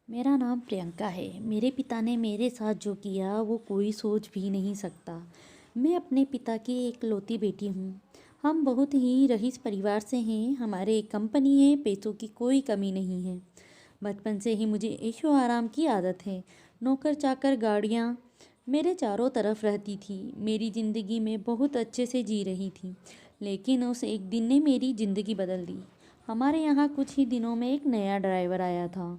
मेरा नाम प्रियंका है। मेरे पिता ने मेरे साथ जो किया वो कोई सोच भी नहीं सकता। मैं अपने पिता की इकलौती बेटी हूँ। हम बहुत ही रईस परिवार से हैं। हमारे एक कंपनी है, पैसों की कोई कमी नहीं है। बचपन से ही मुझे ऐशो आराम की आदत है। नौकर चाकर गाड़ियाँ मेरे चारों तरफ रहती थी। मेरी ज़िंदगी में बहुत अच्छे से जी रही थी। लेकिन उस एक दिन ने मेरी ज़िंदगी बदल दी। हमारे यहाँ कुछ ही दिनों में एक नया ड्राइवर आया था।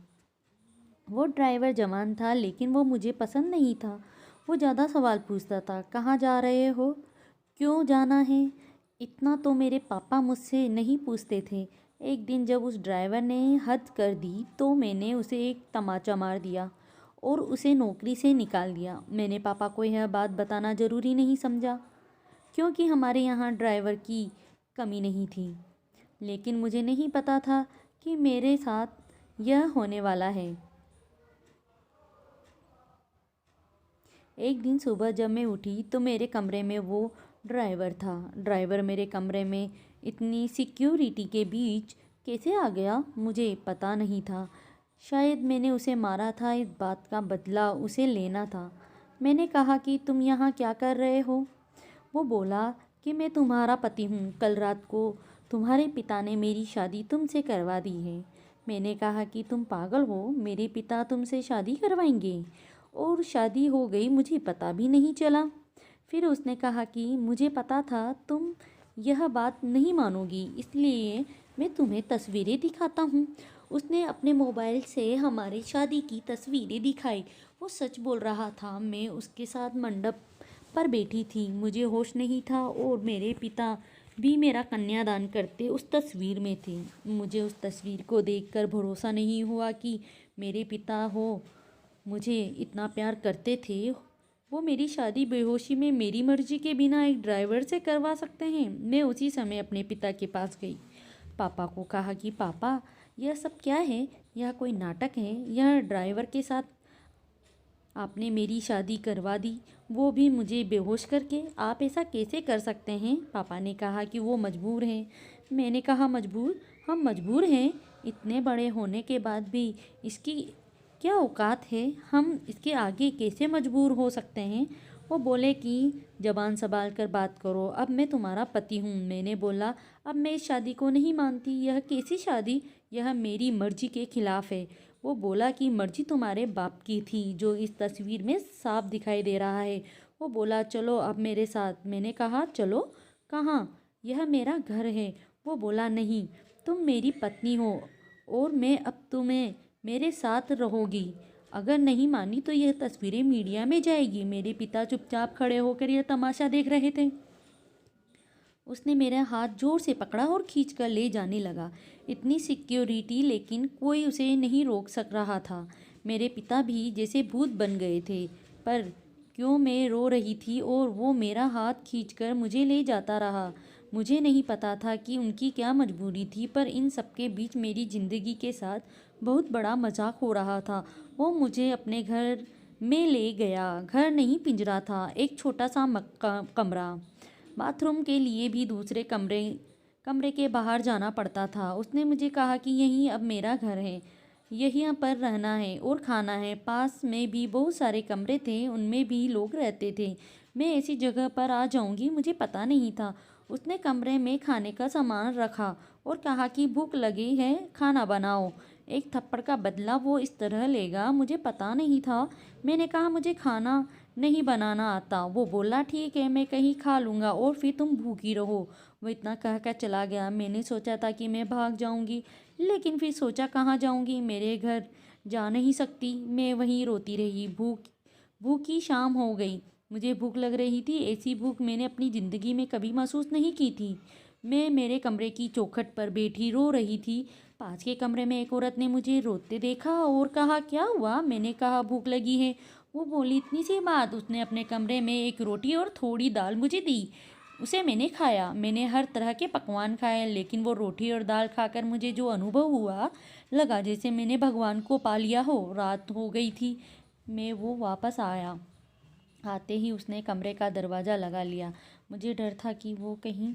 वो ड्राइवर जवान था, लेकिन वो मुझे पसंद नहीं था। वो ज़्यादा सवाल पूछता था, कहाँ जा रहे हो, क्यों जाना है। इतना तो मेरे पापा मुझसे नहीं पूछते थे। एक दिन जब उस ड्राइवर ने हद कर दी तो मैंने उसे एक तमाचा मार दिया और उसे नौकरी से निकाल दिया। मैंने पापा को यह बात बताना ज़रूरी नहीं समझा, क्योंकि हमारे यहाँ ड्राइवर की कमी नहीं थी। लेकिन मुझे नहीं पता था कि मेरे साथ यह होने वाला है। एक दिन सुबह जब मैं उठी तो मेरे कमरे में वो ड्राइवर था। ड्राइवर मेरे कमरे में इतनी सिक्योरिटी के बीच कैसे आ गया मुझे पता नहीं था। शायद मैंने उसे मारा था, इस बात का बदला उसे लेना था। मैंने कहा कि तुम यहाँ क्या कर रहे हो। वो बोला कि मैं तुम्हारा पति हूँ। कल रात को तुम्हारे पिता ने मेरी शादी तुमसे करवा दी है। मैंने कहा कि तुम पागल हो, मेरे पिता तुमसे शादी करवाएंगे। और शादी हो गई, मुझे पता भी नहीं चला। फिर उसने कहा कि मुझे पता था तुम यह बात नहीं मानोगी, इसलिए मैं तुम्हें तस्वीरें दिखाता हूँ। उसने अपने मोबाइल से हमारी शादी की तस्वीरें दिखाई। वो सच बोल रहा था। मैं उसके साथ मंडप पर बैठी थी। मुझे होश नहीं था और मेरे पिता भी मेरा कन्यादान करते उस तस्वीर में थे। मुझे उस तस्वीर को देखकर भरोसा नहीं हुआ कि मेरे पिता हो मुझे इतना प्यार करते थे। वो मेरी शादी बेहोशी में मेरी मर्जी के बिना एक ड्राइवर से करवा सकते हैं। मैं उसी समय अपने पिता के पास गई। पापा को कहा कि पापा, यह सब क्या है, यह कोई नाटक है। यह ड्राइवर के साथ आपने मेरी शादी करवा दी, वो भी मुझे बेहोश करके। आप ऐसा कैसे कर सकते हैं। पापा ने कहा कि वो मजबूर हैं। मैंने कहा मजबूर, हम मजबूर हैं। इतने बड़े होने के बाद भी इसकी क्या औकात है, हम इसके आगे कैसे मजबूर हो सकते हैं। वो बोले कि जबान संभाल कर बात करो, अब मैं तुम्हारा पति हूँ। मैंने बोला, अब मैं इस शादी को नहीं मानती। यह कैसी शादी, यह मेरी मर्जी के खिलाफ है। वो बोला कि मर्जी तुम्हारे बाप की थी, जो इस तस्वीर में साफ दिखाई दे रहा है। वो बोला, चलो अब मेरे साथ। मैंने कहा, चलो कहाँ, यह मेरा घर है। वो बोला, नहीं, तुम मेरी पत्नी हो और मैं अब तुम्हें मेरे साथ रहोगी। अगर नहीं मानी तो यह तस्वीरें मीडिया में जाएगी। मेरे पिता चुपचाप खड़े होकर यह तमाशा देख रहे थे। उसने मेरा हाथ जोर से पकड़ा और खींचकर ले जाने लगा। इतनी सिक्योरिटी, लेकिन कोई उसे नहीं रोक सक रहा था। मेरे पिता भी जैसे भूत बन गए थे। पर क्यों मैं रो रही थी और वो मेरा हाथ खींचकर मुझे ले जाता रहा। मुझे नहीं पता था कि उनकी क्या मजबूरी थी, पर इन सबके बीच मेरी ज़िंदगी के साथ बहुत बड़ा मजाक हो रहा था। वो मुझे अपने घर में ले गया। घर नहीं, पिंजरा था, एक छोटा सा कमरा। बाथरूम के लिए भी दूसरे कमरे कमरे के बाहर जाना पड़ता था। उसने मुझे कहा कि यही अब मेरा घर है, यहीं पर रहना है और खाना है। पास में भी बहुत सारे कमरे थे, उनमें भी लोग रहते थे। मैं ऐसी जगह पर आ जाऊंगी, मुझे पता नहीं था। उसने कमरे में खाने का सामान रखा और कहा कि भूख लगी है, खाना बनाओ। एक थप्पड़ का बदला वो इस तरह लेगा, मुझे पता नहीं था। मैंने कहा, मुझे खाना नहीं बनाना आता। वो बोला, ठीक है, मैं कहीं खा लूँगा और फिर तुम भूखी रहो। वो इतना कहकर चला गया। मैंने सोचा था कि मैं भाग जाऊंगी, लेकिन फिर सोचा कहाँ जाऊंगी, मेरे घर जा नहीं सकती। मैं वहीं रोती रही। भूखी शाम हो गई। मुझे भूख लग रही थी। ऐसी भूख मैंने अपनी ज़िंदगी में कभी महसूस नहीं की थी। मैं मेरे कमरे की चौखट पर बैठी रो रही थी। पास के कमरे में एक औरत ने मुझे रोते देखा और कहा, क्या हुआ। मैंने कहा, भूख लगी है। वो बोली, इतनी सी बात। उसने अपने कमरे में एक रोटी और थोड़ी दाल मुझे दी। उसे मैंने खाया। मैंने हर तरह के पकवान खाए, लेकिन वो रोटी और दाल खाकर मुझे जो अनुभव हुआ, लगा जैसे मैंने भगवान को पा लिया हो। रात हो गई थी। मैं वो वापस आया। आते ही उसने कमरे का दरवाज़ा लगा लिया। मुझे डर था कि वो कहीं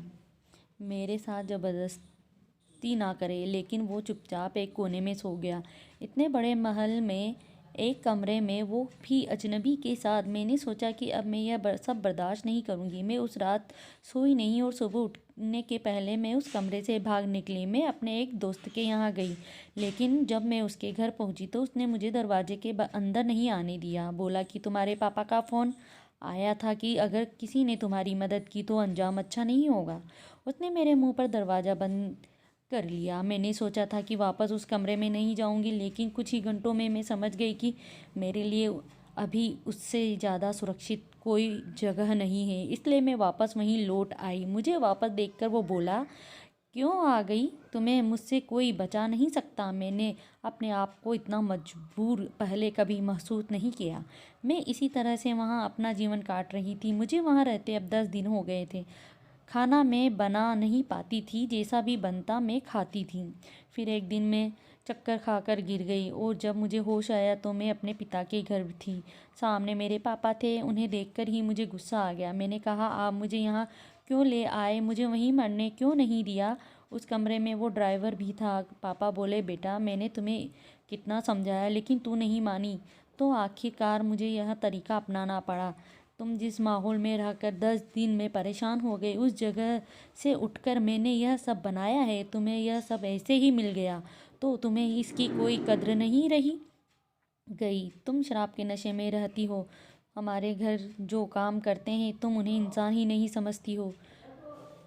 मेरे साथ ज़बरदस्ती ज़बरदस्ती ना करे, लेकिन वो चुपचाप एक कोने में सो गया। इतने बड़े महल में एक कमरे में, वो भी अजनबी के साथ। मैंने सोचा कि अब मैं यह सब बर्दाश्त नहीं करूँगी। मैं उस रात सोई नहीं और सुबह उठने के पहले मैं उस कमरे से भाग निकली। मैं अपने एक दोस्त के यहाँ गई, लेकिन जब मैं उसके घर पहुँची तो उसने मुझे दरवाजे के अंदर नहीं आने दिया। बोला कि तुम्हारे पापा का फ़ोन आया था कि अगर किसी ने तुम्हारी मदद की तो अंजाम अच्छा नहीं होगा। उसने मेरे मुंह पर दरवाज़ा बंद कर लिया। मैंने सोचा था कि वापस उस कमरे में नहीं जाऊंगी, लेकिन कुछ ही घंटों में मैं समझ गई कि मेरे लिए अभी उससे ज़्यादा सुरक्षित कोई जगह नहीं है। इसलिए मैं वापस वहीं लौट आई। मुझे वापस देखकर वो बोला, क्यों आ गई? तुम्हें मुझसे कोई बचा नहीं सकता। मैंने अपने आप को इतना मजबूर पहले कभी महसूस नहीं किया। मैं इसी तरह से वहाँ अपना जीवन काट रही थी। मुझे वहाँ रहते अब 10 दिन हो गए थे। खाना मैं बना नहीं पाती थी, जैसा भी बनता मैं खाती थी। फिर एक दिन मैं चक्कर खाकर गिर गई और जब मुझे होश आया तो मैं अपने पिता के घर थी। सामने मेरे पापा थे। उन्हें देखकर ही मुझे गुस्सा आ गया। मैंने कहा, आप मुझे यहाँ क्यों ले आए? मुझे वहीं मरने क्यों नहीं दिया? उस कमरे में वो ड्राइवर भी था। पापा बोले, बेटा मैंने तुम्हें कितना समझाया लेकिन तू नहीं मानी, तो आखिरकार मुझे यह तरीका अपनाना पड़ा। तुम जिस माहौल में रहकर 10 दिन में परेशान हो गए, उस जगह से उठकर मैंने यह सब बनाया है। तुम्हें यह सब ऐसे ही मिल गया तो तुम्हें इसकी कोई कद्र नहीं रही गई। तुम शराब के नशे में रहती हो। हमारे घर जो काम करते हैं तुम उन्हें इंसान ही नहीं समझती हो।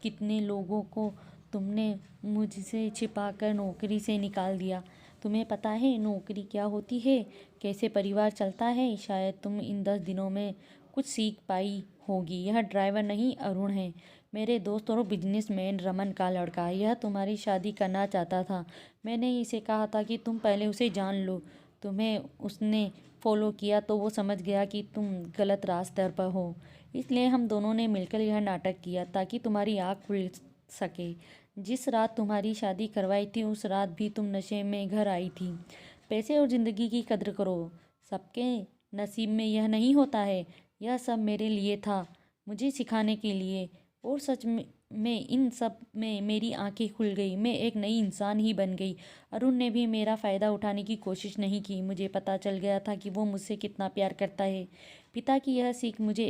कितने लोगों को तुमने मुझसे छिपाकर नौकरी से निकाल दिया। तुम्हें पता है नौकरी क्या होती है, कैसे परिवार चलता है? शायद तुम इन 10 दिनों में कुछ सीख पाई होगी। यह ड्राइवर नहीं, अरुण है, मेरे दोस्त और बिजनेसमैन रमन का लड़का। यह तुम्हारी शादी करना चाहता था। मैंने इसे कहा था कि तुम पहले उसे जान लो। तुम्हें उसने फॉलो किया तो वो समझ गया कि तुम गलत रास्ते पर हो। इसलिए हम दोनों ने मिलकर यह नाटक किया ताकि तुम्हारी आँख खुल सके। जिस रात तुम्हारी शादी करवाई थी उस रात भी तुम नशे में घर आई थी। पैसे और ज़िंदगी की कद्र करो। सबके नसीब में यह नहीं होता है। यह सब मेरे लिए था, मुझे सिखाने के लिए। और सच में इन सब में मेरी आंखें खुल गई। मैं एक नई इंसान ही बन गई। अरुण ने भी मेरा फ़ायदा उठाने की कोशिश नहीं की। मुझे पता चल गया था कि वो मुझसे कितना प्यार करता है। पिता की यह सीख मुझे